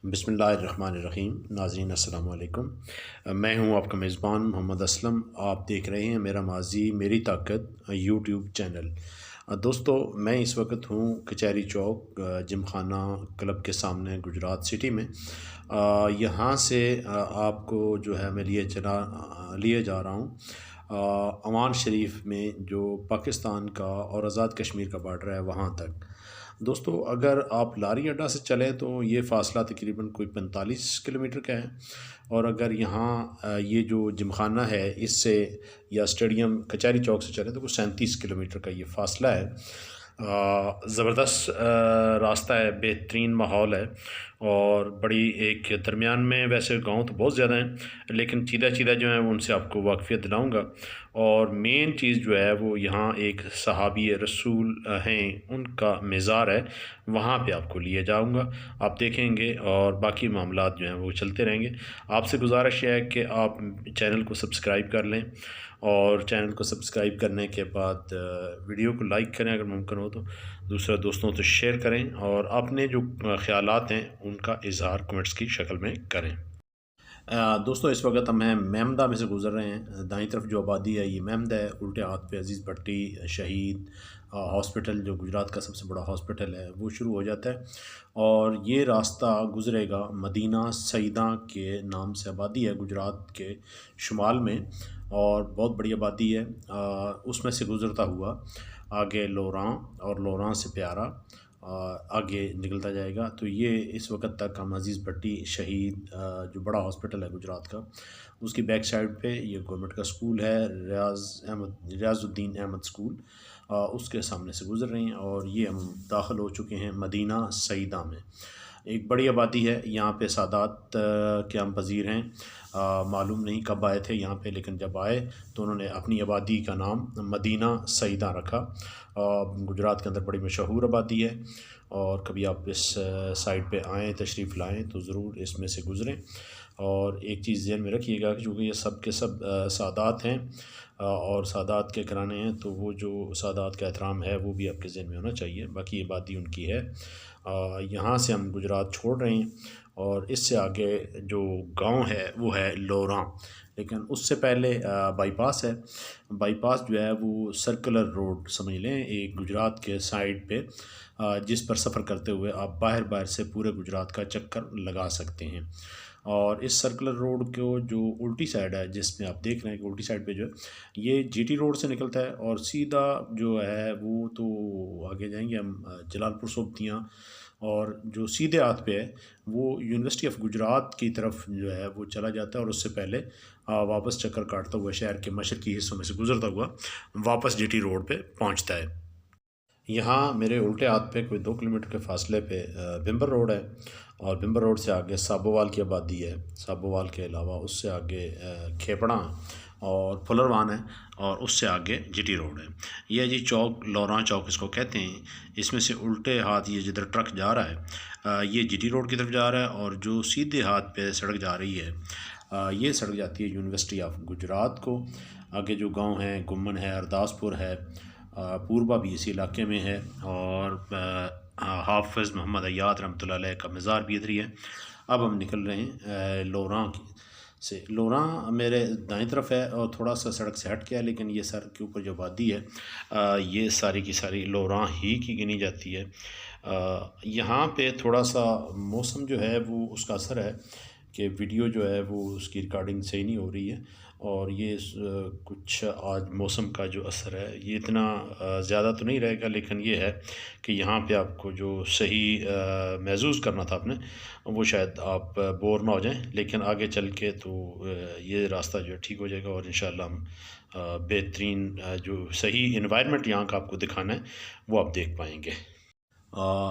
बिस्मिल्लाहिर्रहमानिर्रहीम। नाज़रीन अस्सलाम वालेकुम। मैं हूं आपका मेज़बान मोहम्मद असलम। आप देख रहे हैं मेरा माज़ी मेरी ताकत यूट्यूब चैनल। दोस्तों, मैं इस वक्त हूं कचहरी चौक जिमखाना क्लब के सामने गुजरात सिटी में। यहाँ से आपको जो है मैं लिए जा रहा हूँ अमान शरीफ में, जो पाकिस्तान का और आज़ाद कश्मीर का बॉर्डर है, वहाँ तक। दोस्तों, अगर आप लारी अड्डा से चलें तो ये फ़ासला तकरीबन कोई 45 किलोमीटर का है। और अगर यहाँ ये जो जिमखाना है इससे या स्टेडियम कचहरी चौक से चलें तो कोई 37 किलोमीटर का ये फ़ासला है। ज़बरदस्त रास्ता है, बेहतरीन माहौल है और बड़ी एक दरमियान में। वैसे गांव तो बहुत ज़्यादा हैं, लेकिन चीदा चीदा जो है उनसे आपको वाकफ़ियत दिलाऊंगा। और मेन चीज़ जो है वो यहाँ एक सहाबी रसूल हैं, उनका मज़ार है, वहाँ पे आपको लिए जाऊंगा। आप देखेंगे और बाकी मामलात जो हैं वो चलते रहेंगे। आपसे गुजारिश है कि आप चैनल को सब्सक्राइब कर लें और चैनल को सब्सक्राइब करने के बाद वीडियो को लाइक करें, अगर मुमकिन हो तो दूसरे दोस्तों से शेयर करें और अपने जो ख्यालात हैं उनका इजहार कमेंट्स की शक्ल में करें। दोस्तों, इस वक्त हम हैं मेमदा में से गुज़र रहे हैं। दाईं तरफ जो आबादी है ये मेमदा है, उल्टे हाथ पे अजीज़ भट्टी शहीद हॉस्पिटल, जो गुजरात का सबसे बड़ा हॉस्पिटल है, वो शुरू हो जाता है। और ये रास्ता गुज़रेगा मदीना सईदा के नाम से आबादी है गुजरात के शुमाल में, और बहुत बड़ी आबादी है। उसमें से गुज़रता हुआ आगे लोरां और लोरां से प्यारा आगे निकलता जाएगा। तो ये इस वक्त तक हम अज़ीज़ भट्टी शहीद जो बड़ा हॉस्पिटल है गुजरात का, उसकी बैक साइड पे ये गवर्नमेंट का स्कूल है, रियाज़ुद्दीन अहमद स्कूल, उसके सामने से गुज़र रहे हैं। और ये हम दाखिल हो चुके हैं मदीना सईदा में। एक बड़ी आबादी है यहाँ पे, सादात के हम पज़ीर हैं। मालूम नहीं कब आए थे यहाँ पे, लेकिन जब आए तो उन्होंने अपनी आबादी का नाम मदीना सईदा रखा। गुजरात के अंदर बड़ी मशहूर आबादी है, और कभी आप इस साइड पे आएँ, तशरीफ़ लाएँ तो ज़रूर इसमें से गुज़रें। और एक चीज़ ज़हन में रखिएगा कि चूँकि ये सब के सब सादात हैं और सादात के घराने हैं, तो वो जो सादात का एहतराम है वो भी आपके ज़हन में होना चाहिए। बाकी आबादी उनकी है। यहाँ से हम गुजरात छोड़ रहे हैं और इससे आगे जो गांव है वो है लोरां, लेकिन उससे पहले बाईपास है। बाईपास जो है वो सर्कुलर रोड समझ लें, एक गुजरात के साइड पे, जिस पर सफ़र करते हुए आप बाहर बाहर से पूरे गुजरात का चक्कर लगा सकते हैं। और इस सर्कुलर रोड को जो उल्टी साइड है, जिसमें आप देख रहे हैं कि उल्टी साइड पे जो है ये जीटी रोड से निकलता है, और सीधा जो है वो तो आगे जाएंगे हम जलालपुर सोबतियाँ, और जो सीधे हाथ पे है वो यूनिवर्सिटी ऑफ गुजरात की तरफ जो है वो चला जाता है। और उससे पहले वापस चक्कर काटता हुआ शहर के मशरकी हिस्सों में से गुजरता हुआ वापस जीटी रोड पे पहुंचता है। यहाँ मेरे उल्टे हाथ पे कोई 2 किलोमीटर के फासले पे बिम्बर रोड है, और बिम्बर रोड से आगे साबोवाल की आबादी है। साबोवाल के अलावा उससे आगे खेपड़ा और फुलरवान है, और उससे आगे जीटी रोड है। ये जी चौक, लोरां चौक इसको कहते हैं। इसमें से उल्टे हाथ ये जिधर ट्रक जा रहा है ये जीटी रोड की तरफ जा रहा है, और जो सीधे हाथ पे सड़क जा रही है ये सड़क जाती है यूनिवर्सिटी ऑफ गुजरात को। आगे जो गांव हैं, गुम्मन है, अरदासपुर है, पूर्वा भी इसी इलाके में है, और हाफिज़ मोहम्मद अय्याद रहमतुल्लाह अलैह का मज़ार भी इधर ही है। अब हम निकल रहे हैं लोरां से। लोरां मेरे दाईं तरफ है और थोड़ा सा सड़क से हट के है, लेकिन ये सड़क के ऊपर जो आबादी है ये सारी की सारी लोरां ही की गिनी जाती है। यहाँ पे थोड़ा सा मौसम जो है वो उसका असर है कि वीडियो जो है वो उसकी रिकॉर्डिंग सही नहीं हो रही है। और ये कुछ आज मौसम का जो असर है ये इतना ज़्यादा तो नहीं रहेगा, लेकिन ये है कि यहाँ पे आपको जो सही महसूस करना था आपने, वो शायद आप बोर ना हो जाएं। लेकिन आगे चल के तो ये रास्ता जो है ठीक हो जाएगा, और इंशाल्लाह हम बेहतरीन जो सही इन्वायरमेंट यहाँ का आपको दिखाना है वो आप देख पाएंगे।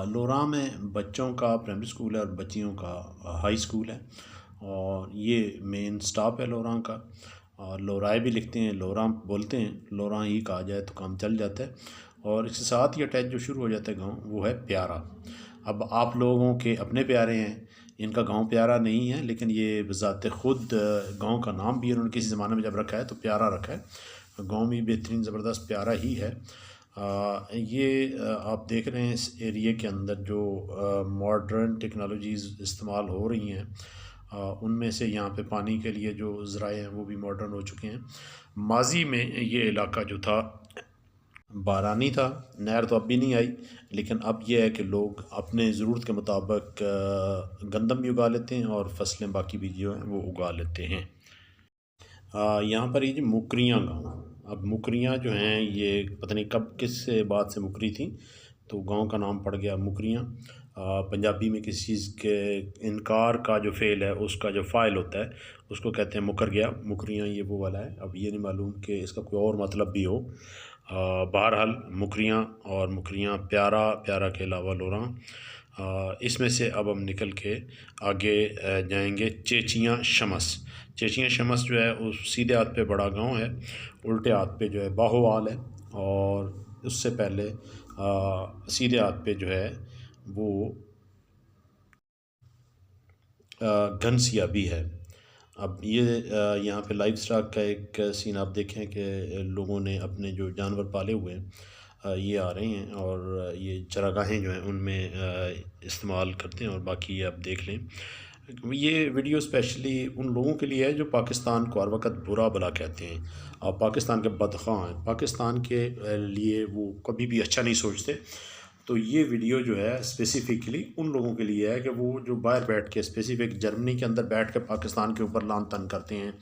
लोरां में बच्चों का प्राइमरी स्कूल है और बच्चियों का हाई स्कूल है, और ये मेन स्टॉप है लोरां का। और लोराए भी लिखते हैं, लोरां बोलते हैं, लोरां ही कहा जाए तो काम चल जाता है। और इसके साथ ही अटैच जो शुरू हो जाता है गांव, वो है प्यारा। अब आप लोगों के अपने प्यारे हैं, इनका गांव प्यारा नहीं है, लेकिन ये बज़ाते ख़ुद गांव का नाम भी उन्होंने किसी ज़माने में जब रखा है तो प्यारा रखा है। गांव भी बेहतरीन ज़बरदस्त प्यारा ही है। आप देख रहे हैं इस एरिया के अंदर जो मॉडर्न टेक्नोलॉजीज़ इस्तेमाल हो रही हैं, उनमें से यहाँ पे पानी के लिए जो ज़राए हैं वो भी मॉडर्न हो चुके हैं। माज़ी में ये इलाका जो था बारानी था, नहर तो अब भी नहीं आई, लेकिन अब ये है कि लोग अपने ज़रूरत के मुताबिक गंदम भी उगा लेते हैं और फसलें बाकी भी जो हैं वो उगा लेते हैं। यहाँ पर ये जो मुकरियाँ गाँव, अब मुकरियाँ जो हैं ये पता नहीं कब किस बात से मुकरी थी, तो गांव का नाम पड़ गया मुकरियाँ। पंजाबी में किसी चीज़ के इनकार का जो फ़ेल है उसका जो फ़ाइल होता है उसको कहते हैं मुकर गया। मुकरियाँ ये वो वाला है, अब ये नहीं मालूम कि इसका कोई और मतलब भी हो। बहरहाल मुकरियाँ और मुकरियाँ प्यारा प्यारा के अलावा लोरां। इसमें से अब हम निकल के आगे जाएंगे चेचियाँ शमस। चेचियाँ शमस जो है उस सीधे हाथ पे बड़ा गांव है, उल्टे हाथ पे जो है बाहोवाल है, और उससे पहले सीधे हाथ पे जो है वो घनसिया भी है। अब ये यहाँ पे लाइव स्टॉक का एक सीन आप देखें कि लोगों ने अपने जो जानवर पाले हुए हैं ये आ रहे हैं और ये चरागाहें जो हैं उनमें इस्तेमाल करते हैं, और बाकी ये आप देख लें। ये वीडियो स्पेशली उन लोगों के लिए है जो पाकिस्तान को हर वक्त बुरा भला कहते हैं और पाकिस्तान के बदख़्वाह हैं, पाकिस्तान के लिए वो कभी भी अच्छा नहीं सोचते। तो ये वीडियो जो है स्पेसिफ़िकली उन लोगों के लिए है कि वो जो बाहर बैठ के स्पेसिफ़िक जर्मनी के अंदर बैठ के पाकिस्तान के ऊपर लान तन करते हैं,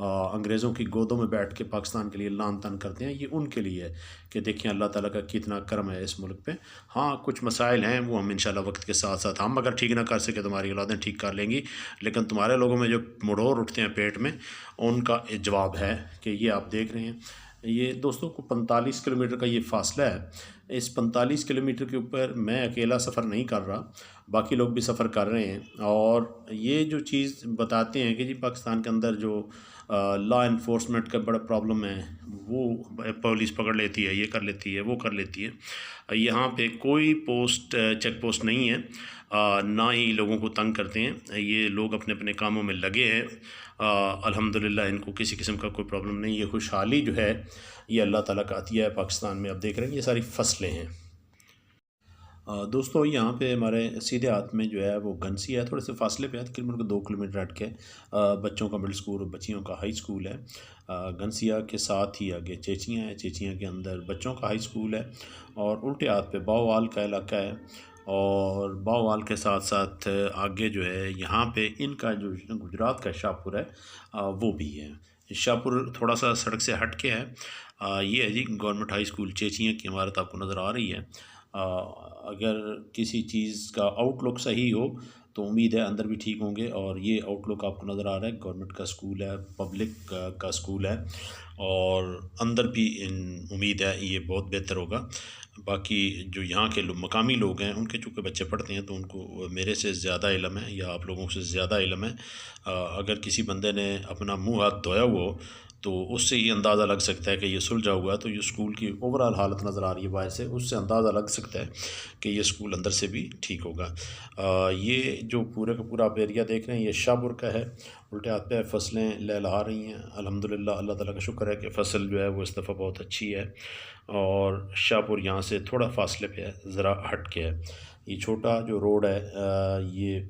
अंग्रेज़ों की गोदों में बैठ के पाकिस्तान के लिए लान तन करते हैं। ये उनके लिए है कि देखिए अल्लाह ताला का कितना करम है इस मुल्क पे। हाँ, कुछ मसाइल हैं वो हम इंशाल्लाह वक्त के साथ साथ हम अगर ठीक ना कर सके तो हमारी औलादें ठीक कर लेंगी, लेकिन तुम्हारे लोगों में जो मुड़ोर उठते हैं पेट में उनका जवाब है कि ये आप देख रहे हैं। ये दोस्तों को 45 किलोमीटर का ये फ़ासला है। इस 45 किलोमीटर के ऊपर मैं अकेला सफ़र नहीं कर रहा, बाकी लोग भी सफ़र कर रहे हैं, और ये जो चीज़ बताते हैं कि जी पाकिस्तान के अंदर जो लॉ इन्फोर्समेंट का बड़ा प्रॉब्लम है, वो पुलिस पकड़ लेती है, ये कर लेती है, वो कर लेती है। यहाँ पे कोई चेक पोस्ट नहीं है, ना ही लोगों को तंग करते हैं। ये लोग अपने अपने कामों में लगे हैं। अल्हम्दुलिल्लाह इनको किसी किस्म का कोई प्रॉब्लम नहीं। ये खुशहाली जो है ये अल्लाह ताला का अतिया है पाकिस्तान में। अब देख रहे हैं ये सारी फसलें हैं। दोस्तों यहाँ पे हमारे सीधे हाथ में जो है वो घनसी है, थोड़े से फासले पे है, तकरीबन को 2 किलोमीटर हट के बच्चों का मिडिल स्कूल और बच्चियों का हाई स्कूल है। घनसिया के साथ ही आगे चेचियाँ है, चेचियाँ के अंदर बच्चों का हाई स्कूल है, और उल्टे हाथ पे बाओवाल का इलाका है, और बाओवाल के साथ साथ आगे जो है यहाँ पे इनका जो गुजरात का शाहपुर है वो भी है। शाहपुर थोड़ा सा सड़क से हट के है। ये है जी गवर्नमेंट हाई स्कूल चेचियाँ की इमारत आपको नज़र आ रही है। अगर किसी चीज़ का आउटलुक सही हो तो उम्मीद है अंदर भी ठीक होंगे, और ये आउटलुक आपको नज़र आ रहा है गवर्नमेंट का स्कूल है, पब्लिक का स्कूल है, और अंदर भी उम्मीद है ये बहुत बेहतर होगा। बाकी जो यहाँ के मकामी लोग हैं उनके चूँकि बच्चे पढ़ते हैं तो उनको मेरे से ज़्यादा इल्म है या आप लोगों से ज़्यादा इल्म है। अगर किसी बंदे ने अपना मुँह हाथ धोया हुआ हो तो उससे ये अंदाज़ा लग सकता है कि ये सुलझा हुआ है। तो ये स्कूल की ओवरऑल हालत नज़र आ रही है बाहर से, उससे अंदाज़ा लग सकता है कि ये स्कूल अंदर से भी ठीक होगा। ये जो पूरे का पूरा आप एरिया देख रहे हैं ये शाहपुर का है। उल्टे हाथ पे फसलें लहलहा रही हैं अल्हम्दुलिल्लाह, अल्लाह ताला का शुक्र है कि फ़सल जो है वो इस दफ़ा बहुत अच्छी है। और शाहपुर यहाँ से थोड़ा फासले पे है, ज़रा हट के है। ये छोटा जो रोड है ये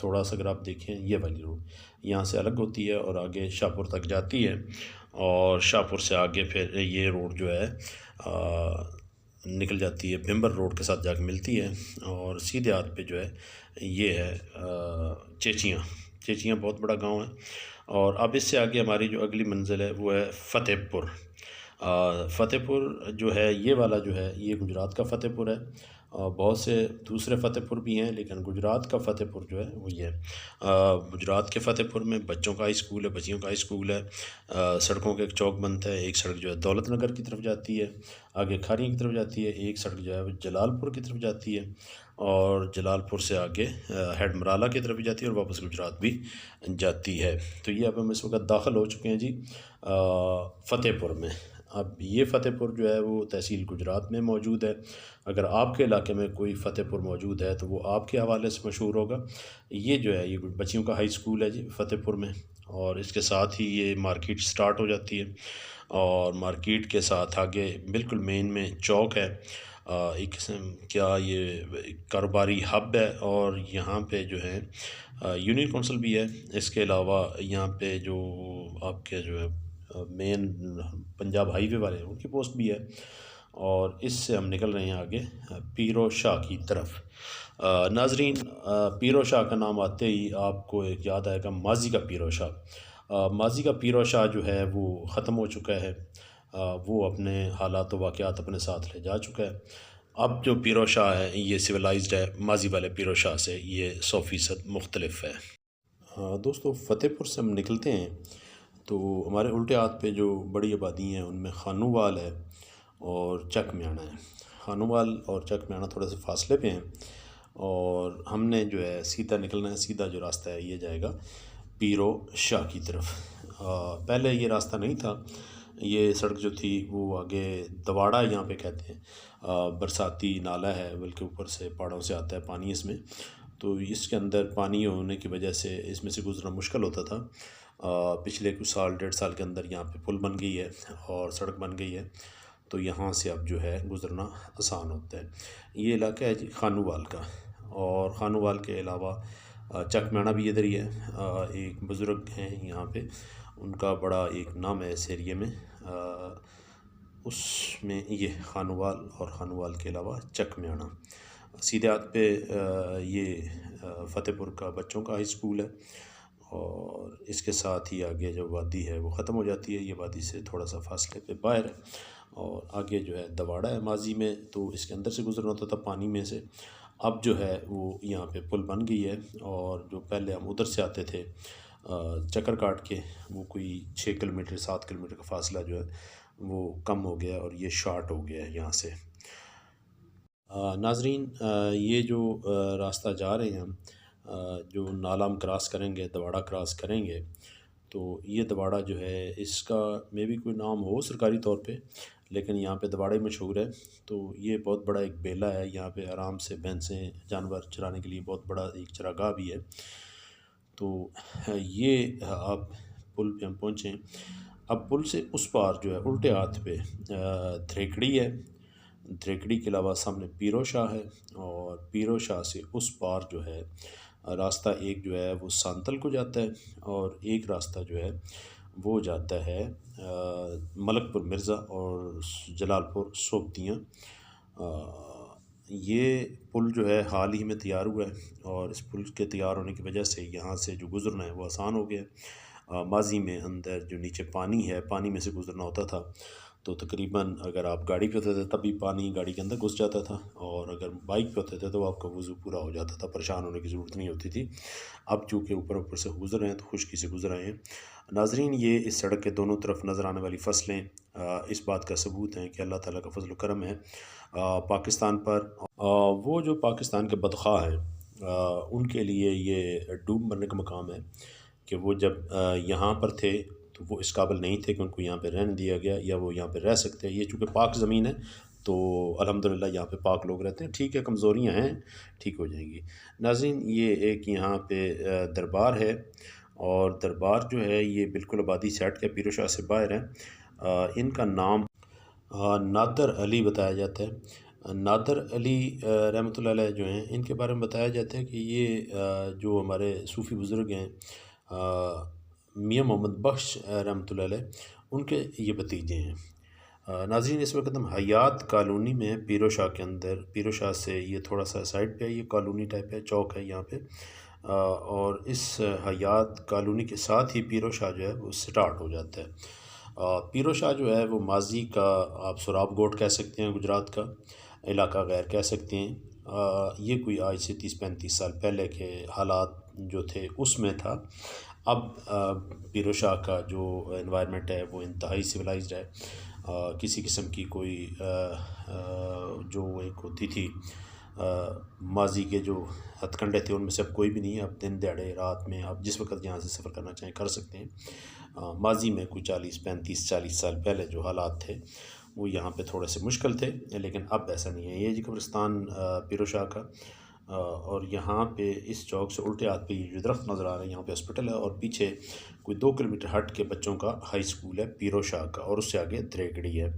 थोड़ा सा अगर आप देखें ये वाली रोड यहाँ से अलग होती है और आगे शाहपुर तक जाती है, और शाहपुर से आगे फिर ये रोड जो है निकल जाती है भिम्बर रोड के साथ जाके मिलती है, और सीधे हाथ पे जो है ये है चेचियाँ। चेचियाँ बहुत बड़ा गांव है। और अब इससे आगे हमारी जो अगली मंजिल है वो है फ़तेहपुर। फ़तेहपुर जो है ये वाला जो है ये गुजरात का फ़तेहपुर है। बहुत से दूसरे फ़तेहपुर भी हैं, लेकिन गुजरात का फ़तेहपुर जो है वो ये है। गुजरात के फ़तेहपुर में बच्चों का हाई स्कूल है, बच्चियों का हाई स्कूल है। सड़कों का एक चौक बनता है, एक सड़क जो है दौलत नगर की तरफ जाती है, आगे खारियाँ की तरफ जाती है, एक सड़क जो है वो जलालपुर की तरफ जाती है, और जलालपुर से आगे हेड मराला की तरफ भी जाती है और वापस गुजरात भी जाती है। तो ये अब हम इस वक्त दाखिल हो चुके हैं जी फ़तेहपुर में। अब ये फ़तेहपुर जो है वो तहसील गुजरात में मौजूद है। अगर आपके इलाके में कोई फ़तेहपुर मौजूद है तो वो आपके हवाले से मशहूर होगा। ये जो है ये बच्चियों का हाई स्कूल है जी फ़तेहपुर में, और इसके साथ ही ये मार्केट स्टार्ट हो जाती है। और मार्केट के साथ आगे बिल्कुल मेन में चौक है। एक किस्म क्या ये कारोबारी हब है, और यहाँ पे जो है यूनियन कौंसिल भी है। इसके अलावा यहाँ पे जो आपके जो है मेन पंजाब हाईवे वाले हैं उनकी पोस्ट भी है। और इससे हम निकल रहे हैं आगे पीरो शाह की तरफ। नाजरीन, पीरो शाह का नाम आते ही आपको एक याद आएगा माजी का पीरो शाह। माजी का पीरो शाह जो है वो ख़त्म हो चुका है। वो अपने हालात व वाक़यात अपने साथ ले जा चुका है। अब जो पीरो शाह है ये सिविलाइज्ड है, माजी वाले पीरो शाह से ये 100% मुख्तलिफ है। दोस्तों, फ़तेहपुर से हम निकलते हैं तो हमारे उल्टे हाथ पे जो बड़ी आबादी हैं उनमें खानूवाल है और चक म्याना है। खानूवाल और चक म्याना थोड़े से फासले पे हैं, और हमने जो है सीधा निकलना है। सीधा जो रास्ता है ये जाएगा पीरो शाह की तरफ। पहले ये रास्ता नहीं था। ये सड़क जो थी वो आगे दवाड़ा यहाँ पे कहते हैं। बरसाती नाला है, बल्कि ऊपर से पहाड़ों से आता है पानी इसमें। तो इसके अंदर पानी होने की वजह से इसमें से गुजरना मुश्किल होता था। पिछले कुछ साल, 1.5 साल के अंदर यहाँ पे पुल बन गई है और सड़क बन गई है, तो यहाँ से अब जो है गुज़रना आसान होता है। ये इलाका है जी खानूवाल का। और खानूवाल के अलावा चक म्याना भी इधर ही है। एक बुज़ुर्ग हैं यहाँ पे, उनका बड़ा एक नाम है इस एरिए में। उसमें ये खानूवाल और खानूवाल के अलावा चक म्याना। सीधे हाथ पे ये फ़तेहपुर का बच्चों का हाई स्कूल है, और इसके साथ ही आगे जो वादी है वो ख़त्म हो जाती है। ये वादी से थोड़ा सा फासले पे बाहर है, और आगे जो है दवाड़ा है। माजी में तो इसके अंदर से गुजरना होता था पानी में से। अब जो है वो यहाँ पे पुल बन गई है, और जो पहले हम उधर से आते थे चक्कर काट के, वो कोई 6 किलोमीटर 7 किलोमीटर का फासला जो है वो कम हो गया और ये शॉर्ट हो गया है यहाँ से। नाजरीन, ये जो रास्ता जा रहे हैं हम, जो नाला हम क्रॉस करेंगे, दवाड़ा क्रॉस करेंगे, तो ये दवाड़ा जो है इसका मे भी कोई नाम हो सरकारी तौर पे, लेकिन यहाँ पे दवाड़ा ही मशहूर है। तो ये बहुत बड़ा एक बेला है। यहाँ पे आराम से भैंसें जानवर चराने के लिए बहुत बड़ा एक चरागाह भी है। तो ये आप पुल पे हम पहुँचे। अब पुल से उस पार जो है उल्टे हाथ पे थ्रेकड़ी है। थ्रेकड़ी के अलावा सामने पीरो शाह है, और पीरो शाह से उस पार जो है रास्ता एक जो है वो सांतल को जाता है, और एक रास्ता जो है वो जाता है मलकपुर मिर्ज़ा और जलालपुर सोबतियाँ। ये पुल जो है हाल ही में तैयार हुआ है, और इस पुल के तैयार होने की वजह से यहाँ से जो गुज़रना है वो आसान हो गया है। माजी में अंदर जो नीचे पानी है, पानी में से गुज़रना होता था, तो तकरीबन अगर आप गाड़ी पे होते थे तब भी पानी गाड़ी के अंदर घुस जाता था, और अगर बाइक पे होते थे तो आपका वज़ू पूरा हो जाता था, परेशान होने की ज़रूरत नहीं होती थी। अब चूँकि ऊपर ऊपर से गुज़र रहे हैं तो खुशकी से गुज़र आए हैं। नाज़रीन, ये इस सड़क के दोनों तरफ नज़र आने वाली फ़सलें इस बात का सबूत हैं कि अल्लाह ताला का फ़ज़ल व करम है पाकिस्तान पर। वो जो पाकिस्तान के बदख़्वाह हैं उनके लिए ये डूब मरने का मकाम है कि वो जब यहाँ पर थे तो वो इस काबिल नहीं थे कि उनको यहाँ पे रहने दिया गया या वो यहाँ पे रह सकते हैं। ये चूँकि पाक ज़मीन है तो अल्हम्दुलिल्लाह यहाँ पे पाक लोग रहते हैं। ठीक है, कमज़ोरियाँ हैं, ठीक हो जाएंगी। नाज़रीन, ये एक यहाँ पे दरबार है, और दरबार जो है ये बिल्कुल आबादी से हट के पीरो शाह से बाहर है। इनका नाम नादर अली बताया जाता है। नादर अली रहमतुल्लाह अलैह जो हैं, इनके बारे में बताया जाता है कि ये जो हमारे सूफ़ी बुज़ुर्ग हैं मियाँ मोहम्मद बख्श रहमतुल्लाह अलैह, उनके ये भतीजे हैं। नाज़रीन, इस वक्त हम हयात कॉलोनी में हैं, पीरो शाह के अंदर। पीरो शाह से ये थोड़ा सा साइड पे है, ये कॉलोनी टाइप है, चौक है यहाँ पे। और इस हयात कॉलोनी के साथ ही पीरो शाह जो है वो स्टार्ट हो जाता है। पीरो शाह जो है वो माजी का आप सुराब गोट कह सकते हैं, गुजरात का इलाका गैर कह सकते हैं। ये कोई आज से 30-35 साल पहले के हालात जो थे उसमें था। अब पीरो शाह का जो एनवायरनमेंट है वो इंतहाई सिविलाइज्ड है। किसी किस्म की कोई जो एक होती थी माजी के जो हथकंडे थे उनमें से अब कोई भी नहीं है। अब दिन दिहाड़े रात में आप जिस वक्त यहाँ से सफ़र करना चाहें कर सकते हैं। माजी में कोई 40 साल पहले जो हालात थे वो यहाँ पे थोड़े से मुश्किल थे, लेकिन अब ऐसा नहीं है। ये जी कब्रिस्तान पीरो शाह का, और यहाँ पे इस चौक से उल्टे हाथ पे ये जो दरख्त नज़र आ रहे हैं, यहाँ पे हॉस्पिटल है और पीछे कोई 2 किलोमीटर हट के बच्चों का हाई स्कूल है पीरो शाह का, और उससे आगे थ्रेकड़ी है।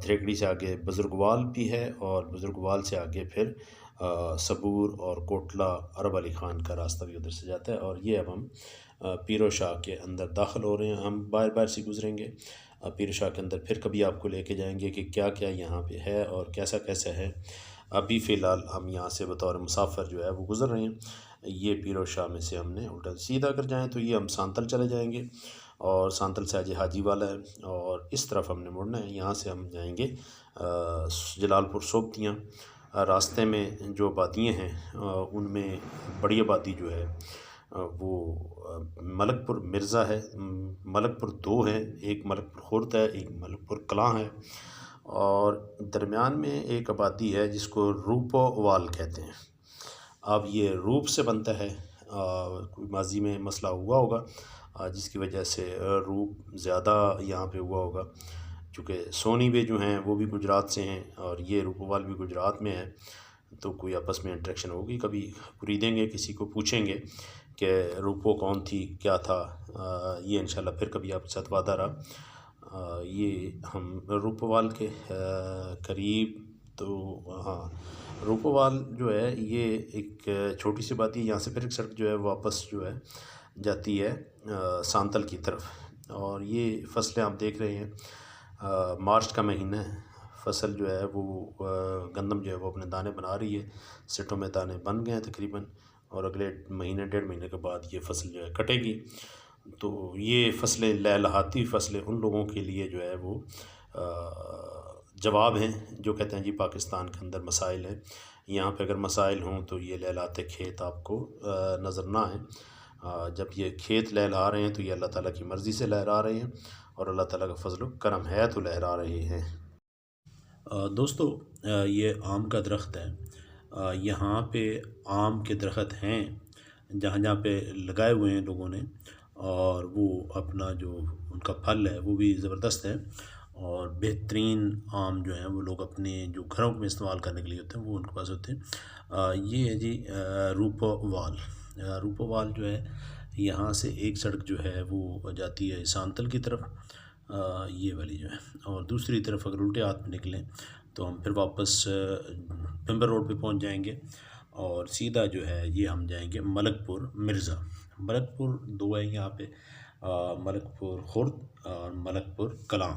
थ्रेकड़ी से आगे बुजुर्गवाल भी है, और बुजुर्गवाल से आगे फिर सबूर और कोटला अरब अली ख़ान का रास्ता भी उधर से जाता है। और ये अब हम पीरो शाह के अंदर दाखिल हो रहे हैं। हम बार बार से गुजरेंगे पीरो शाह के अंदर, फिर कभी आपको लेके जाएंगे कि क्या क्या यहाँ पे है और कैसा कैसा है। अभी फ़िलहाल हम यहाँ से बतौर मुसाफिर जो है वो गुज़र रहे हैं। ये पीरो शाह में से हमने उल्टा सीधा अगर जाएँ तो ये हम सांतल चले जाएंगे, और सांतल से आगे हाजी वाला है, और इस तरफ हमने मुड़ना है। यहाँ से हम जाएंगे जलालपुर सोबतियाँ। रास्ते में जो आबादियाँ हैं उनमें बड़ी आबादी जो है वो मलकपुर मिर्ज़ा है, मलकपुर 2 है, एक मलकपुर खुर्द है, एक मलकपुर कलां है, और दरमियान में एक आबादी है जिसको रूपोवाल कहते हैं। अब ये रूप से बनता है, कोई माजी में मसला हुआ होगा जिसकी वजह से रूप ज़्यादा यहाँ पे हुआ होगा, चूँकि सोनी वे जो हैं वो भी गुजरात से हैं और ये रूपोवाल भी गुजरात में है, तो कोई आपस में इंटरेक्शन होगी। कभी खरीदेंगे, किसी को पूछेंगे कि रूपो कौन थी, क्या था। ये इंशाल्लाह फिर कभी आपके साथ वादा रहा। ये हम रूपोवाल के करीब, तो हाँ, रूपोवाल जो है ये एक छोटी सी बात है। यहाँ से फिर एक सड़क जो है वापस जो है जाती है सांतल की तरफ। और ये फसलें आप देख रहे हैं, मार्च का महीना है, फसल जो है वो गंदम जो है वो अपने दाने बना रही है, सिटों में दाने बन गए हैं तकरीबन, और अगले महीने 1.5 महीने के बाद ये फसल जो है कटेगी। तो ये फसलें लहलहाती फसलें उन लोगों के लिए जो है वो जवाब हैं जो कहते हैं जी पाकिस्तान के अंदर मसाइल हैं। यहाँ पे अगर मसाइल हों तो ये लहलाते खेत आपको नज़र ना आए। जब ये खेत लहला रहे हैं तो ये अल्लाह ताला की मर्ज़ी से लहरा रहे हैं, और अल्लाह ताला का फजल करम है तो लहरा रहे हैं। दोस्तों, ये आम का दरख्त है। यहाँ पे आम के दरख्त हैं जहाँ जहाँ पे लगाए हुए हैं लोगों ने, और वो अपना जो उनका फल है वो भी ज़बरदस्त है, और बेहतरीन आम जो हैं वो लोग अपने जो घरों में इस्तेमाल करने के लिए होते हैं वो उनके पास होते हैं। ये है जी रूपोवाल। रूपोवाल जो है यहाँ से एक सड़क जो है वो जाती है सांतल की तरफ, ये वाली जो है, और दूसरी तरफ अगर उल्टे हाथ में निकलें तो हम फिर वापस पिंबर रोड पे पहुंच जाएंगे, और सीधा जो है ये हम जाएंगे मलकपुर मिर्ज़ा। मलकपुर 2 है यहाँ पे, मलकपुर खुर्द और मलकपुर कलां।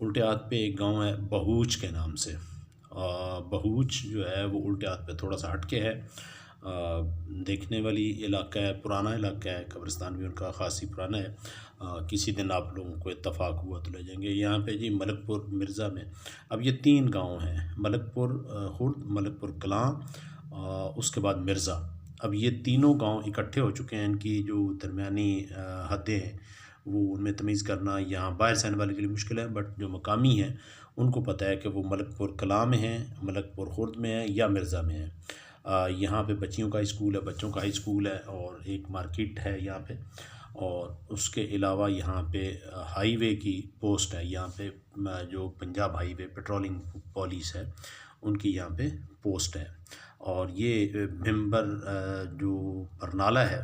उल्टे हाथ पे एक गांव है बहूच के नाम से। बहूच जो है वो उल्टे हाथ पे थोड़ा सा हटके है। देखने वाली इलाका है, पुराना इलाका है, कब्रिस्तान भी उनका ख़ासी पुराना है। किसी दिन आप लोगों को इत्तफ़ाक़ हुआ तो ले जाएंगे। यहाँ पे जी मलकपुर मिर्ज़ा में अब ये 3 गांव हैं, मलकपुर खुर्द, मलकपुर कलां, उसके बाद मिर्ज़ा। अब ये तीनों गांव इकट्ठे हो चुके हैं। इनकी जो दरमियानी हदें हैं वो उनमें तमीज़ करना यहाँ बाहर से आने वाले के लिए मुश्किल है, बट जो मकामी हैं उनको पता है कि वो मलकपुर कलां में है, मलकपुर खुर्द में है या मिर्ज़ा में है। यहाँ पे बच्चियों का स्कूल है, बच्चों का हाई स्कूल है, और एक मार्केट है यहाँ पे, और उसके अलावा यहाँ पे हाईवे की पोस्ट है। यहाँ पे जो पंजाब हाईवे पेट्रोलिंग पुलिस है उनकी यहाँ पे पोस्ट है। और ये भिम्बर जो बरनाला है,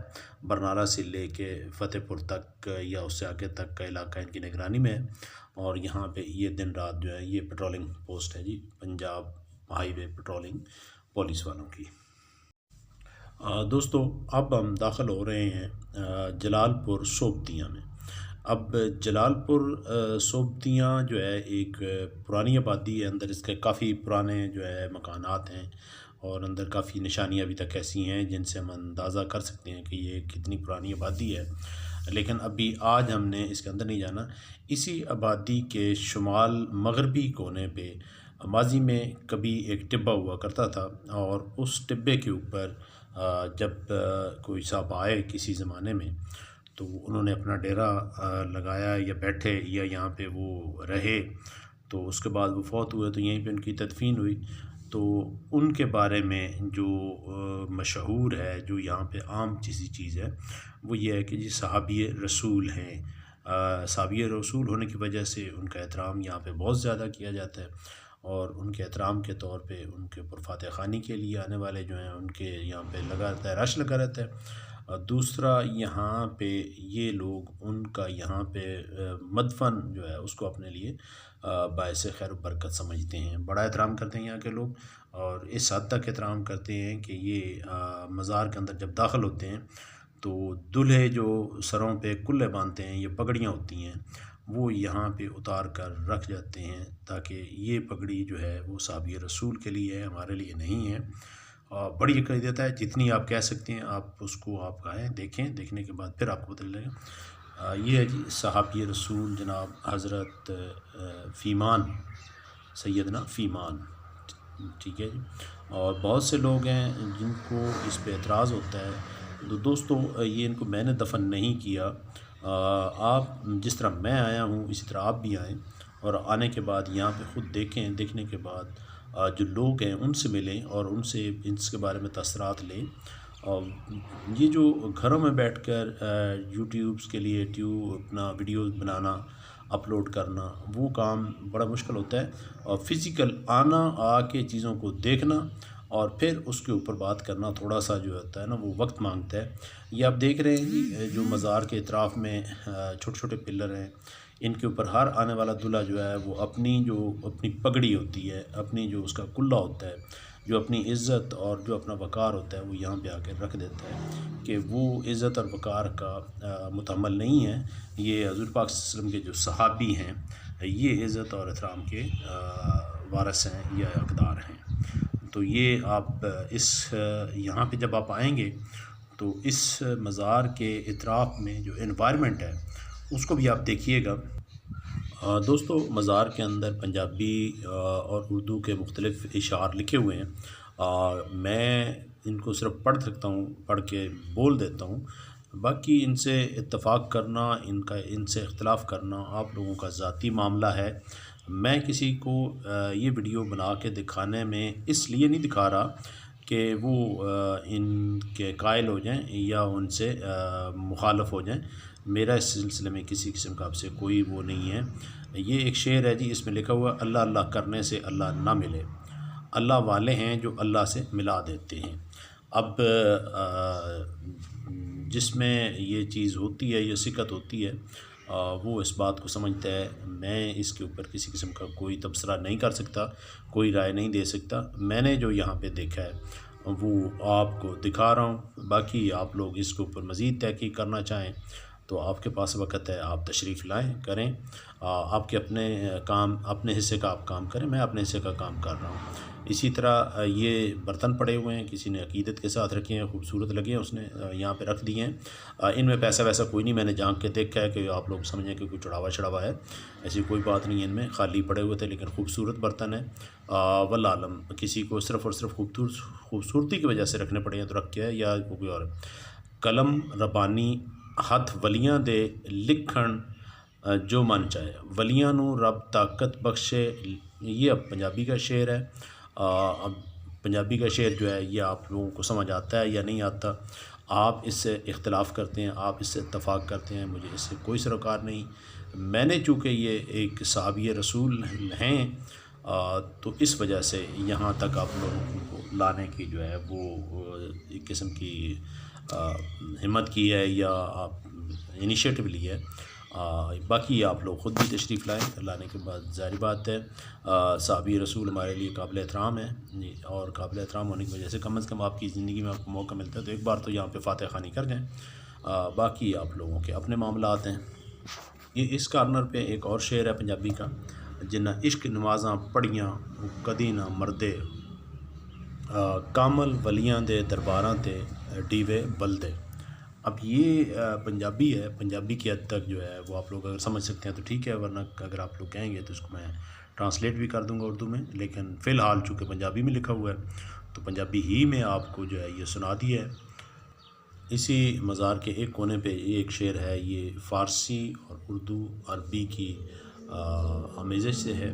बरनाला से लेके फ़तेहपुर तक या उससे आगे तक का इलाका इनकी निगरानी में है, और यहाँ पे ये दिन रात जो है ये पेट्रोलिंग पोस्ट है जी पंजाब हाईवे पेट्रोलिंग पुलिस वालों की। दोस्तों, अब हम दाखिल हो रहे हैं जलालपुर सोबतियाँ में। अब जलालपुर सोबतियाँ जो है एक पुरानी आबादी है, अंदर इसके काफ़ी पुराने जो है मकानात हैं, और अंदर काफ़ी निशानियाँ अभी तक ऐसी हैं जिनसे हम अंदाज़ा कर सकते हैं कि ये कितनी पुरानी आबादी है। लेकिन अभी आज हमने इसके अंदर नहीं जाना। इसी आबादी के शुमाल मगरबी कोने पे माजी में कभी एक टिब्बा हुआ करता था, और उस टिब्बे के ऊपर जब कोई साहब आए किसी ज़माने में तो उन्होंने अपना डेरा लगाया या बैठे या यहाँ पे वो रहे, तो उसके बाद वो फौत हुए तो यहीं पे उनकी तदफीन हुई। तो उनके बारे में जो मशहूर है, जो यहाँ पे आम सी चीज़ है, वो ये है कि जी सहाबी रसूल हैं। सहाबी रसूल होने की वजह से उनका एहतराम यहाँ पे बहुत ज़्यादा किया जाता है, और उनके एहतराम के तौर पे उनके ऊपर फातह ख़ानी के लिए आने वाले जो हैं उनके यहाँ पे लगा रहता है, रश लगा रहता है। दूसरा यहाँ पे ये लोग उनका यहाँ पे मदफन जो है उसको अपने लिए बायस खैर बरकत समझते हैं, बड़ा एहतराम करते हैं यहाँ के लोग। और इस हद तक एहतराम करते हैं कि ये मज़ार के अंदर जब दाखिल होते हैं तो दूल्हे जो सरों पे कुल्ले बांधते हैं, ये पगड़ियाँ होती हैं, वो यहाँ पे उतार कर रख जाते हैं ताकि ये पगड़ी जो है वो साहबी रसूल के लिए है, हमारे लिए नहीं है। बड़ी अक़ीदत है, जितनी आप कह सकते हैं आप उसको आप आएँ देखें, देखने के बाद फिर आपको पता चलेगा। ये है जी साहबी रसूल जनाब हज़रत फ़ीमान, सैयदना फ़ीमान, ठीक है जी। और बहुत से लोग हैं जिनको इस पे एतराज़ होता है। तो दोस्तों ये इनको मैंने दफन नहीं किया, आप जिस तरह मैं आया हूँ इसी तरह आप भी आएँ और आने के बाद यहाँ पे ख़ुद देखें, देखने के बाद जो लोग हैं उनसे मिलें और उनसे इसके बारे में तसरात लें। और ये जो घरों में बैठकर यूट्यूब्स के लिए अपना वीडियोज़ बनाना, अपलोड करना, वो काम बड़ा मुश्किल होता है। और फ़िज़िकल आना, आके चीज़ों को देखना और फिर उसके ऊपर बात करना थोड़ा सा जो होता है ना वो वक्त मांगता है। ये आप देख रहे हैं जी जो मज़ार के इतराफ़ में छोटे छोटे पिलर हैं, इनके ऊपर हर आने वाला दूल्हा जो है वो अपनी पगड़ी होती है, अपनी जो उसका कुल्ला होता है, जो अपनी इज़्ज़त और जो अपना वक़ार होता है वो यहाँ पे आकर रख देता है कि वो इज़्ज़त और वक़ार का मुतहम्मल नहीं है। ये हज़ूर पाक सल्लल्लाहु अलैहि वसल्लम के जो सहाबी हैं ये इज़्ज़त और एहतराम के वारिस हैं या हक़दार हैं। तो ये आप यहाँ पे जब आप आएँगे तो इस मज़ार के इतराफ़ में जो एनवायरनमेंट है उसको भी आप देखिएगा। दोस्तों मज़ार के अंदर पंजाबी और उर्दू के मुख्तलिफ़ इशार लिखे हुए हैं। मैं इनको सिर्फ़ पढ़ सकता हूँ, पढ़ के बोल देता हूँ, बाकी इनसे इत्तफ़ाक़ करना, इनसे इख्तिलाफ़ करना आप लोगों का ज़ाती मामला है। मैं किसी को ये वीडियो बना के दिखाने में इसलिए नहीं दिखा रहा कि वो इनके कायल हो जाएं या उनसे मुखालफ हो जाएं। मेरा इस सिलसिले में किसी किस्म का आपसे कोई वो नहीं है। ये एक शेर है जी, इसमें लिखा हुआ अल्लाह अल्लाह करने से अल्लाह ना मिले, अल्लाह वाले हैं जो अल्लाह से मिला देते हैं। अब जिसमें ये चीज़ होती है, ये सिकत होती है, वो इस बात को समझता है। मैं इसके ऊपर किसी किस्म का कोई तबसरा नहीं कर सकता, कोई राय नहीं दे सकता। मैंने जो यहाँ पे देखा है वो आपको दिखा रहा हूँ। बाकी आप लोग इसके ऊपर मज़ीद तहक़ीक़ करना चाहें तो आपके पास वक़्त है, आप तशरीफ़ लाएँ, करें। आपके अपने हिस्से का आप काम करें, मैं अपने हिस्से का काम कर रहा हूँ। इसी तरह ये बर्तन पड़े हुए हैं, किसी ने अक़ीदत के साथ रखे हैं, खूबसूरत लगे हैं, उसने यहाँ पे रख दिए हैं। इनमें पैसा वैसा कोई नहीं, मैंने झांक के देखा है कि आप लोग समझें कि कोई चढ़ावा है, ऐसी कोई बात नहीं है। इनमें खाली पड़े हुए थे लेकिन खूबसूरत बर्तन है। वल्लाह आलम, किसी को सिर्फ़ और सिर्फ खूबसूरती की वजह से रखने पड़े हैं तो रख के है, या कोई और। कलम रबानी हथ वलियां दे लिखण जो मन चाहे, वलियां नू रब ताकत बख्शे। ये अब पंजाबी का शेर है। अब पंजाबी का शेर जो है ये आप लोगों को समझ आता है या नहीं आता, आप इससे इख्तिलाफ़ करते हैं, आप इससे इत्तफ़ाक़ करते हैं, मुझे इससे कोई सरोकार नहीं। मैंने चूँकि ये एक सहाबी रसूल हैं तो इस वजह से यहाँ तक आप लोगों को लाने की जो है वो एक किस्म की हिम्मत की है या आप इनिशिएटिव ली है। बाकी आप लोग ख़ुद भी तशरीफ़ लाएँ, लाने के बाद ज़ाहिर बात है सहाबी रसूल हमारे लिए काबिल एहतराम है जी। और काबिल एहतराम होने की वजह से कम से कम आपकी ज़िंदगी में आपको मौका मिलता है तो एक बार तो यहाँ पे फातह ख़ानी कर जाएँ। बाकी आप लोगों के अपने मामलात हैं। ये इस कार्नर पे एक और शेर है पंजाबी का, जिन्ना इश्क नमाज़ां पढ़ियाँ कदी ना मरदे, कामल वलियां दे दरबारां ते डीवे बलदे। अब ये पंजाबी है, पंजाबी की हद तक जो है वो आप लोग अगर समझ सकते हैं तो ठीक है, वरना अगर आप लोग कहेंगे तो इसको मैं ट्रांसलेट भी कर दूंगा उर्दू में। लेकिन फ़िलहाल चूँकि पंजाबी में लिखा हुआ है तो पंजाबी ही में आपको जो है ये सुना दिया है। इसी मज़ार के एक कोने पे एक शेर है, ये फ़ारसी और उर्दू अरबी की आमेज़श से है।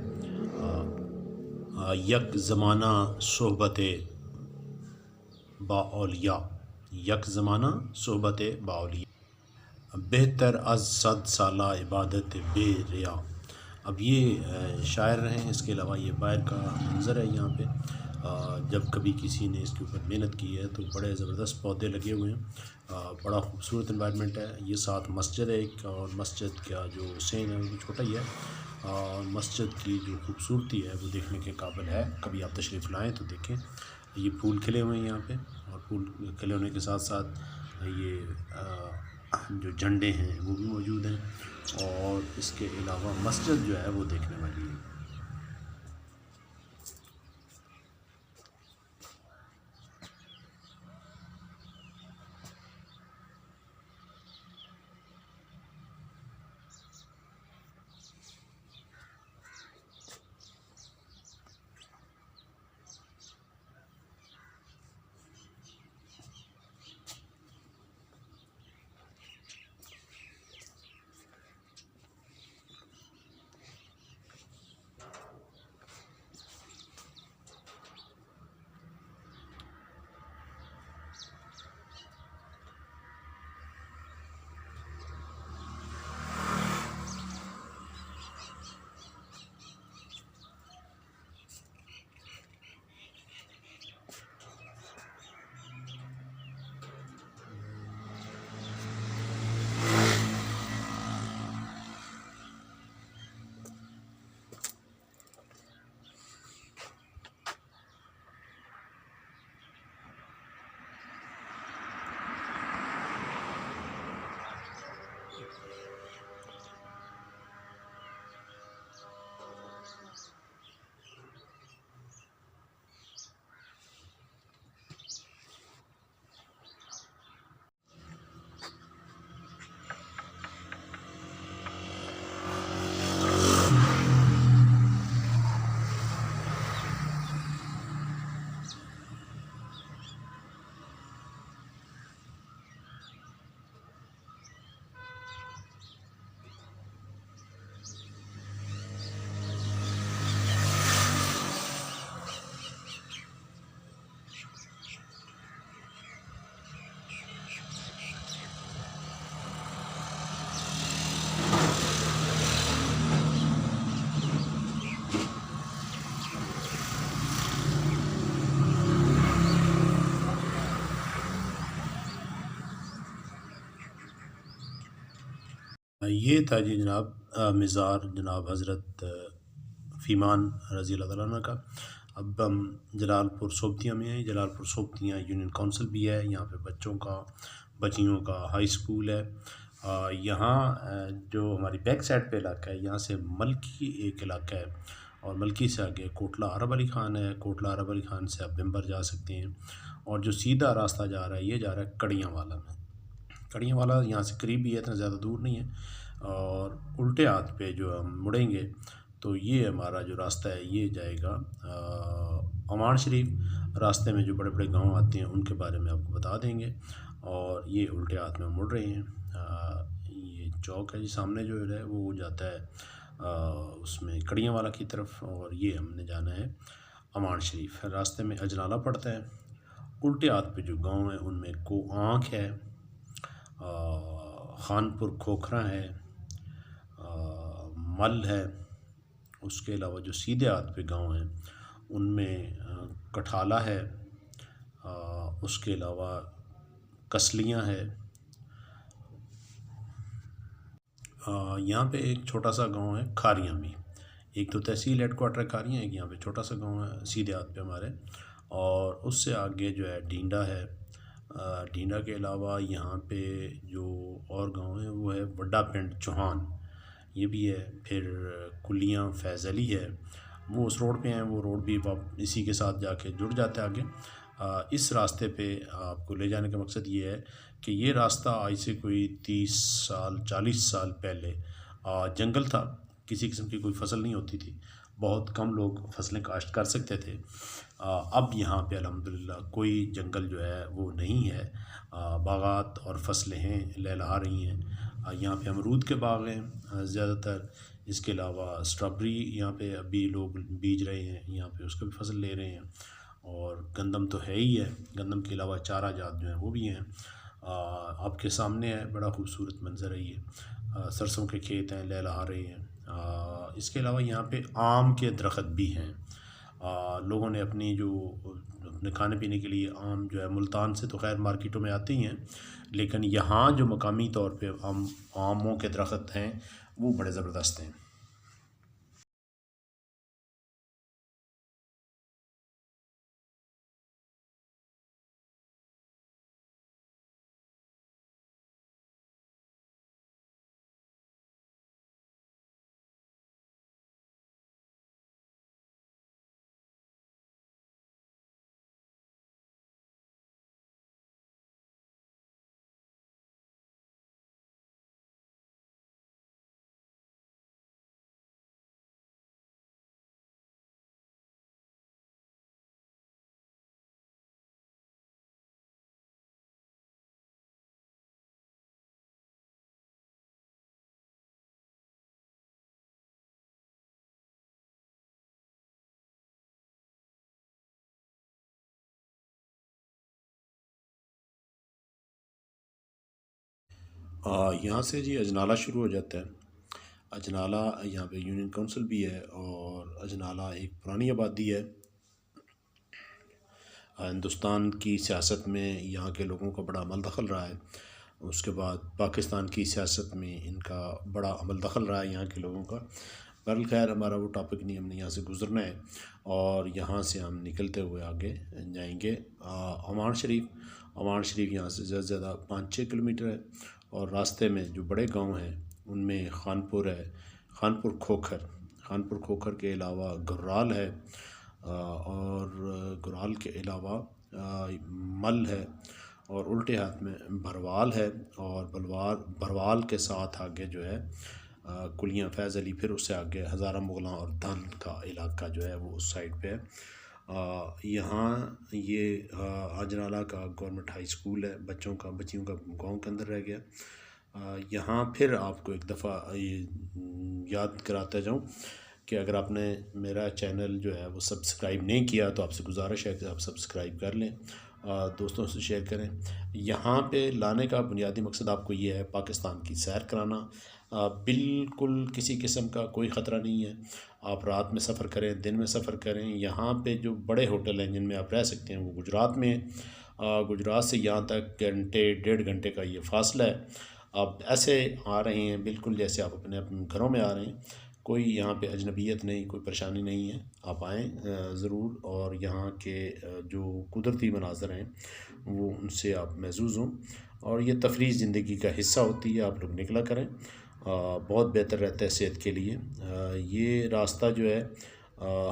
यक ज़माना सोहबत बाओलिया, यक ज़माना सोहबत बाओलिया, बेहतर अज़ सद साला इबादत बेरिया। अब ये शायर हैं, इसके अलावा ये बाहर का मंज़र है। यहाँ पे जब कभी किसी ने इसके ऊपर मेहनत की है तो बड़े ज़बरदस्त पौधे लगे हुए हैं। बड़ा खूबसूरत इन्वायरमेंट है। ये साथ मस्जिद है एक, और मस्जिद का जो सीन है वो छोटा ही है, और मस्जिद की जो खूबसूरती है वो देखने के काबिल है। कभी आप तशरीफ़ लाएँ तो देखें। ये फूल खिले हुए हैं यहाँ पे, और फूल खिले होने के साथ साथ ये जो झंडे हैं वो भी मौजूद हैं, और इसके अलावा मस्जिद जो है वो देखने वाली है। ये था जी जनाब मज़ार जनाब हज़रत फ़ीमान रज़ी अल्लाह तआला अन्हा का। अब हम जलालपुर सोबतियाँ में हैं। जलालपुर सोबतियाँ यूनियन काउंसिल भी है। यहाँ पे बच्चों का, बच्चियों का हाई स्कूल है। यहाँ जो हमारी बैक साइड पे इलाका है, यहाँ से मलकी एक इलाका है, और मलकी से आगे कोटला अरब अली ख़ान है। कोटला अरब अली ख़ान से आप बिम्बर जा सकते हैं, और जो सीधा रास्ता जा रहा है ये जा रहा है कड़ियाँवाला में। कड़ियाँवाला यहाँ से करीब भी है, इतना ज़्यादा दूर नहीं है। और उल्टे हाथ पे जो हम मुड़ेंगे तो ये हमारा जो रास्ता है ये जाएगा अमान शरीफ। रास्ते में जो बड़े बड़े गांव आते हैं उनके बारे में आपको बता देंगे। और ये उल्टे हाथ में मुड़ रहे हैं। ये चौक है जी सामने जो है वो जाता है उसमें कड़ियाँवाला की तरफ, और ये हमने जाना है अमान शरीफ। रास्ते में अजनाला पड़ता है। उल्टे हाथ पे जो गांव है उनमें को आँख है, खानपुर खोखरा है, मल है। उसके अलावा जो सीधे हाथ पे गांव हैं उनमें कठाला है, उसके अलावा कसलियाँ है। यहाँ पे एक छोटा सा गांव है खारियाँ में। एक तो तहसील हेडक्वार्टर खारियाँ, एक यहाँ पे छोटा सा गांव है सीधे हाथ पे हमारे, और उससे आगे जो है डींडा है। डींडा के अलावा यहाँ पे जो और गांव है वो है वड्डा पिंड चौहान, ये भी है। फिर कुलियाँ फैज़ अली है, वो उस रोड पे हैं। वो रोड भी इसी के साथ जाके जुड़ जाता है आगे। इस रास्ते पे आपको ले जाने का मकसद ये है कि ये रास्ता आज से कोई 30 साल 40 साल पहले जंगल था। किसी किस्म की कोई फसल नहीं होती थी, बहुत कम लोग फसलें काश्त कर सकते थे। अब यहाँ पे अल्हम्दुलिल्लाह कोई जंगल जो है वो नहीं है। बागात और फसलें हैं, लहलहा रही हैं। यहाँ पे अमरूद के बाग हैं ज़्यादातर। इसके अलावा स्ट्रॉबेरी यहाँ पे अभी लोग बीज रहे हैं, यहाँ पे उसका भी फसल ले रहे हैं। और गंदम तो है ही है, गंदम के अलावा चारा जात जो हैं वो भी हैं। आपके सामने है, बड़ा खूबसूरत मंज़र है ये। सरसों के खेत हैं, लहलहा रहे हैं। इसके अलावा यहाँ पे आम के दरख्त भी हैं। लोगों ने अपने खाने पीने के लिए आम जो है, मुल्तान से तो खैर मार्केटों में आती हैं, लेकिन यहाँ जो मकामी तौर पे आमों के दरख्त हैं वो बड़े ज़बरदस्त हैं। यहाँ से जी अजनाला शुरू हो जाता है। अजनाला यहाँ पे यूनियन काउंसिल भी है, और अजनाला एक पुरानी आबादी है। हिंदुस्तान की सियासत में यहाँ के लोगों का बड़ा अमल दखल रहा है। उसके बाद पाकिस्तान की सियासत में इनका बड़ा अमल दखल रहा है यहाँ के लोगों का। बहरहाल खैर हमारा वो टॉपिक नहीं, हमने यहाँ से गुज़रना है और यहाँ से हम निकलते हुए आगे जाएंगे अमान शरीफ। अमान शरीफ यहाँ से ज़्यादा से ज़्यादा 5-6 किलोमीटर है, और रास्ते में जो बड़े गांव हैं उनमें खानपुर है, खानपुर खोखर के अलावा गुर्राल है, और गुराल के अलावा मल है, और उल्टे हाथ में भरवाल है, और भरवाल के साथ आगे जो है कुलियाँ फैज़ अली, फिर उससे आगे हज़ारा मुगलां और धन का इलाका जो है वो उस साइड पे है। यहाँ ये अजनाला का गवर्नमेंट हाई स्कूल है, बच्चियों का गांव के अंदर रह गया। यहाँ फिर आपको एक दफ़ा याद कराता जाऊँ कि अगर आपने मेरा चैनल जो है वो सब्सक्राइब नहीं किया तो आपसे गुजारिश है कि आप सब्सक्राइब कर लें, दोस्तों से शेयर करें। यहाँ पे लाने का बुनियादी मकसद आपको ये है, पाकिस्तान की सैर कराना। बिल्कुल किसी किस्म का कोई ख़तरा नहीं है। आप रात में सफ़र करें, दिन में सफ़र करें, यहाँ पे जो बड़े होटल हैं जिनमें आप रह सकते हैं वो गुजरात में हैं। गुजरात से यहाँ तक घंटे 1.5 घंटे का ये फ़ासला है। आप ऐसे आ रहे हैं बिल्कुल जैसे आप अपने घरों में आ रहे हैं, कोई यहाँ पे अजनबियत नहीं, कोई परेशानी नहीं है। आप आएँ ज़रूर, और यहाँ के जो कुदरती मनाज़र हैं वो उनसे आप महज़ूज़ हों, और ये तफरीह ज़िंदगी का हिस्सा होती है, आप लोग निकला करें। बहुत बेहतर रहता है सेहत के लिए। ये रास्ता जो है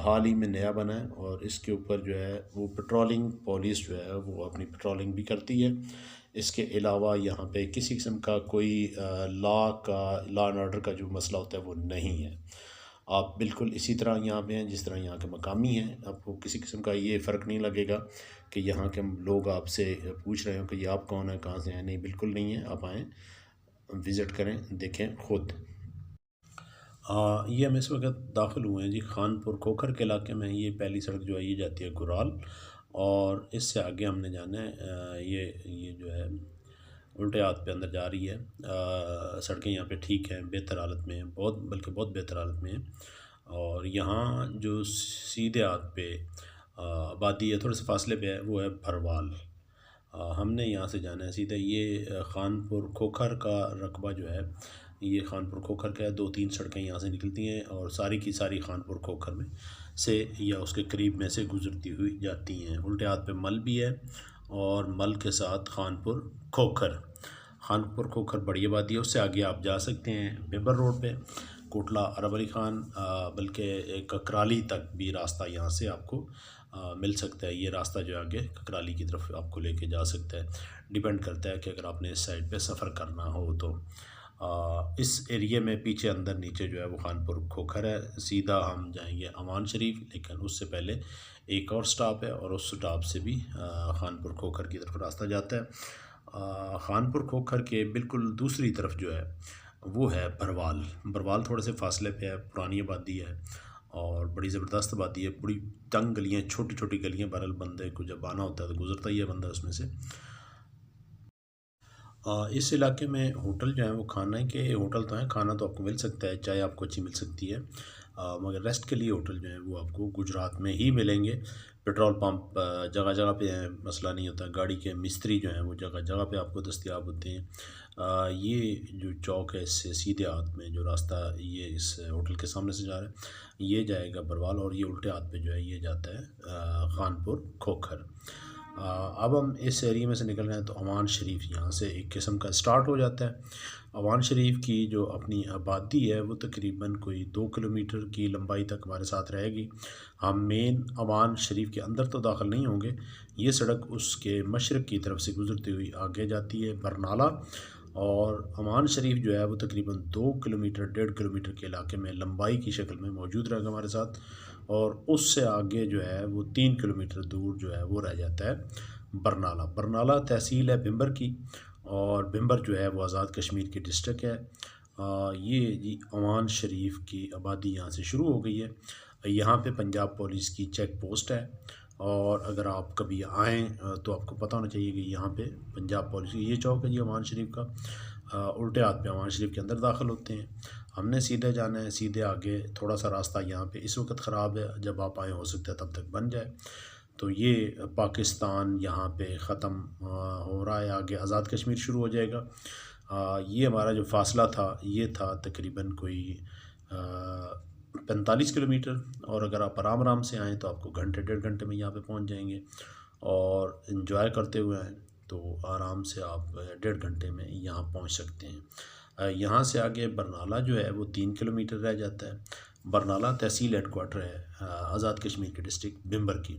हाल ही में नया बना है, और इसके ऊपर जो है वो पेट्रोलिंग पुलिस जो है वो अपनी पेट्रोलिंग भी करती है। इसके अलावा यहाँ पे किसी किस्म का कोई लॉ एंड ऑर्डर का जो मसला होता है वो नहीं है। आप बिल्कुल इसी तरह यहाँ पे हैं जिस तरह यहाँ के मकामी हैं। आपको किसी किस्म का ये फ़र्क नहीं लगेगा कि यहाँ के लोग आपसे पूछ रहे हो कि ये आप कौन है, कहाँ से हैं। नहीं, बिल्कुल नहीं है। आप आएँ, विज़िट करें, देखें खुद। ये हम इस वक्त दाखिल हुए हैं जी खानपुर खोखर के इलाके में। ये पहली सड़क जो है ये जाती है गुराल, और इससे आगे हमने जाना है। ये जो है उल्टे हाथ पे अंदर जा रही है। सड़कें यहाँ पे ठीक हैं, बेहतर हालत में हैं, बहुत बल्कि बहुत बेहतर हालत में हैं। और यहाँ जो सीधे हाथ पे आबादी है, थोड़े से फासले पे है, वो है भरवाल। हमने यहाँ से जाना है सीधे। ये खानपुर खोखर का रकबा जो है ये खानपुर खोखर का है। 2-3 सड़कें यहाँ से निकलती हैं, और सारी की सारी खानपुर खोखर में से या उसके करीब में से गुज़रती हुई जाती हैं। उल्टे हाथ पे मल भी है, और मल के साथ खानपुर खोखर बड़ी आबादी है। उससे आगे आप जा सकते हैं बेबर रोड पे, कोटला अरब अली ख़ान, बल्कि ककराली तक भी रास्ता यहाँ से आपको मिल सकता है। ये रास्ता जो आगे ककराली की तरफ आपको लेके जा सकता है। डिपेंड करता है कि अगर आपने इस साइड पे सफ़र करना हो तो। इस एरिए में पीछे अंदर नीचे जो है वो खानपुर खोखर है। सीधा हम जाएंगे अमान शरीफ, लेकिन उससे पहले एक और स्टॉप है, और उस स्टॉप से भी खानपुर खोखर की तरफ रास्ता जाता है। खानपुर खोखर के बिल्कुल दूसरी तरफ जो है वो है भरवाल थोड़े से फासले पे है। पुरानी आबादी है और बड़ी ज़बरदस्त आबादी है। बड़ी तंग गलियाँ, छोटी छोटी गलियाँ। बहरहाल बंदे को जब आना होता है तो गुज़रता ही है बंदा उसमें से। इस इलाके में होटल जो है वो खाने के होटल तो हैं, खाना तो आपको मिल सकता है, चाय आपको अच्छी मिल सकती है। मगर रेस्ट के लिए होटल जो है वो आपको गुजरात में ही मिलेंगे। पेट्रोल पंप जगह जगह पे हैं, मसला नहीं होता। गाड़ी के मिस्त्री जो हैं वो जगह जगह पे आपको दस्तयाब होते हैं। ये जो चौक है इससे सीधे हाथ में जो रास्ता ये इस होटल के सामने से जा रहा है ये जाएगा बरवाल, और ये उल्टे हाथ पे जो है ये जाता है खानपुर खोखर। अब हम इस एरिया में से निकल रहे हैं तो अमान शरीफ यहाँ से एक किस्म का स्टार्ट हो जाता है। अमान शरीफ की जो अपनी आबादी है वो तकरीबन कोई 2 किलोमीटर की लंबाई तक हमारे साथ रहेगी। हम मेन अमान शरीफ के अंदर तो दाखिल नहीं होंगे। ये सड़क उसके मशरक़ की तरफ से गुज़रती हुई आगे जाती है बरनाला, और अमान शरीफ जो है वो तकरीबन 2 किलोमीटर 1.5 किलोमीटर के इलाके में लंबाई की शक्ल में मौजूद रहेगा हमारे साथ। और उससे आगे जो है वो 3 किलोमीटर दूर जो है वो रह जाता है बरनाला। बरनाला तहसील है भिंबर की, और भिंबर जो है वो आज़ाद कश्मीर की डिस्ट्रिक्ट है। ये जी अमान शरीफ की आबादी यहाँ से शुरू हो गई है। यहाँ पे पंजाब पुलिस की चेक पोस्ट है, और अगर आप कभी आएँ तो आपको पता होना चाहिए कि यहाँ पे पंजाब पुलिस की ये चौक है जी अमान शरीफ का। उल्टे हाथ पे अमान शरीफ के अंदर दाखिल होते हैं। हमने सीधे जाना है, सीधे आगे थोड़ा सा रास्ता यहाँ पे इस वक्त ख़राब है, जब आप आए हो सकता है तब तक बन जाए। तो ये पाकिस्तान यहाँ पे ख़त्म हो रहा है, आगे आज़ाद कश्मीर शुरू हो जाएगा। ये हमारा जो फ़ासला था ये था तकरीबन कोई 45 किलोमीटर, और अगर आप आराम आराम से आएँ तो आपको घंटे 1.5 घंटे में यहाँ पे पहुँच जाएंगे। और इन्जॉय करते हुए आएँ तो आराम से आप 1.5 घंटे में यहाँ पहुँच सकते हैं। यहाँ से आगे बरनाला जो है वो 3 किलोमीटर रह जाता है। बरनाला तहसील हेडक्वार्टर है आज़ाद कश्मीर के डिस्ट्रिक्ट भिंबर की।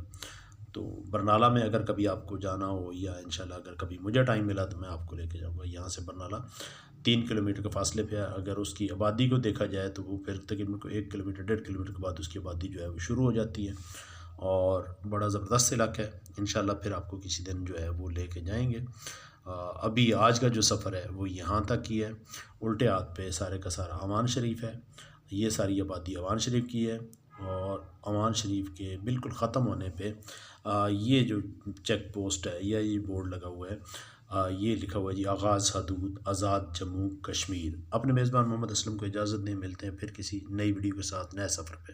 तो बरनाला में अगर कभी आपको जाना हो, या इंशाल्लाह अगर कभी मुझे टाइम मिला तो मैं आपको लेके जाऊँगा। यहाँ से बरनाला 3 किलोमीटर के फासले पे है। अगर उसकी आबादी को देखा जाए तो वो फिर तकरीबन को 1 किलोमीटर 1.5 किलोमीटर के बाद उसकी आबादी जो है वो शुरू हो जाती है, और बड़ा ज़बरदस्त इलाका है। इंशाल्लाह फिर आपको किसी दिन जो है वो लेके जाएंगे। अभी आज का जो सफ़र है वो यहाँ तक ही है। उल्टे हाथ पे सारे का सारा अमान शरीफ है। ये सारी आबादी अमान शरीफ की है, और अमान शरीफ के बिल्कुल ख़त्म होने पे ये जो चेक पोस्ट है या ये बोर्ड लगा हुआ है, ये लिखा हुआ है जी आगाज़ हदूद आज़ाद जम्मू कश्मीर। अपने मेज़बान मोहम्मद असलम को इजाज़त दें, मिलते हैं फिर किसी नई वीडियो के साथ नए सफ़र पे।